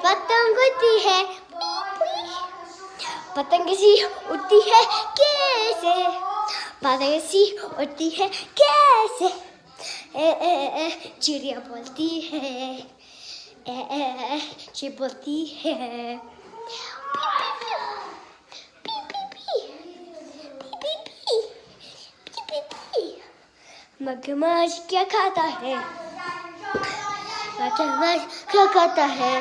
पतंग उड़ती है, पतंग सी उड़ती है कैसे, पतंग सी उड़ती है कैसे, चिड़िया बोलती है, चिड़िया बोलती है, P P P P P P P P. मगरमच्छ क्या खाता है, मगरमच्छ क्या खाता है,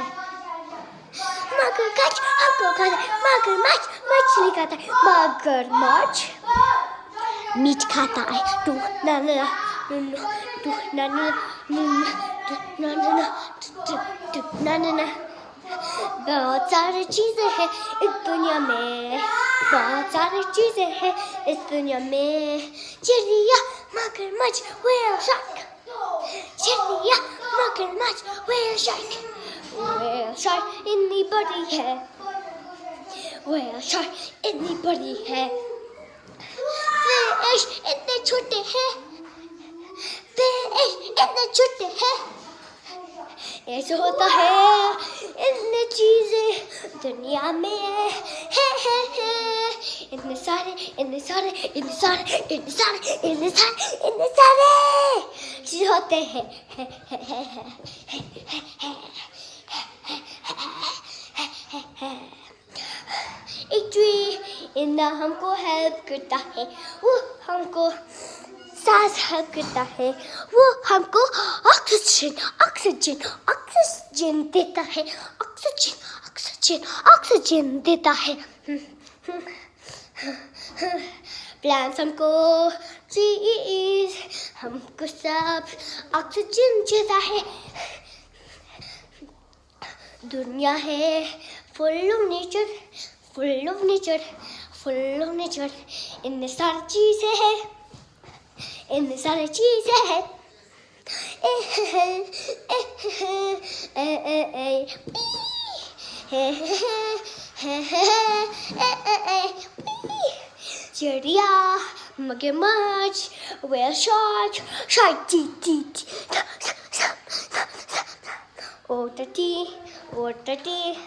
मगरमच्छ हमको खाता है, मगरमच्छ मछली खाता है, मगरमच्छ मीट खाता है, टू ना ना टू ना ना ना ना ना ना ना। बहुत सारी चीजें हैं इस दुनिया में, बहुत सारी चीजें हैं इस दुनिया में, चिड़िया मगरमच्छ व्हेल शार्क, चिड़िया मगरमच्छ व्हेल शार्क, व्हेल शार्क इतनी बड़ी है, व्हेल शार्क इतनी बड़ी है, फिश इतने छोटे हैं, फिश इतने छोटे हैं, ऐसे होता है इतने चीजें दुनिया में है, इतने सारे इतने सारे इतने सारे इतने सारे इतने सारे इतने सारे चीज होते हैं, एक ट्री इंदा हमको हेल्प करता है, वो हमको सांस हेल्प करता है, वो हमको ऑक्सीजन ऑक्सीजन ऑक्सीजन देता है, ऑक्सीजन ऑक्सीजन ऑक्सीजन देता है। प्लांट्स हमको, ट्रीज हमको सब ऑक्सीजन देता है। दुनिया है full of nature, full of nature, full of nature, इतने सारी चीजें हैं, इतने सारी चीजें हैं, चिड़िया मगरमच्छ whale shark, shark T T T, water tea, water tea.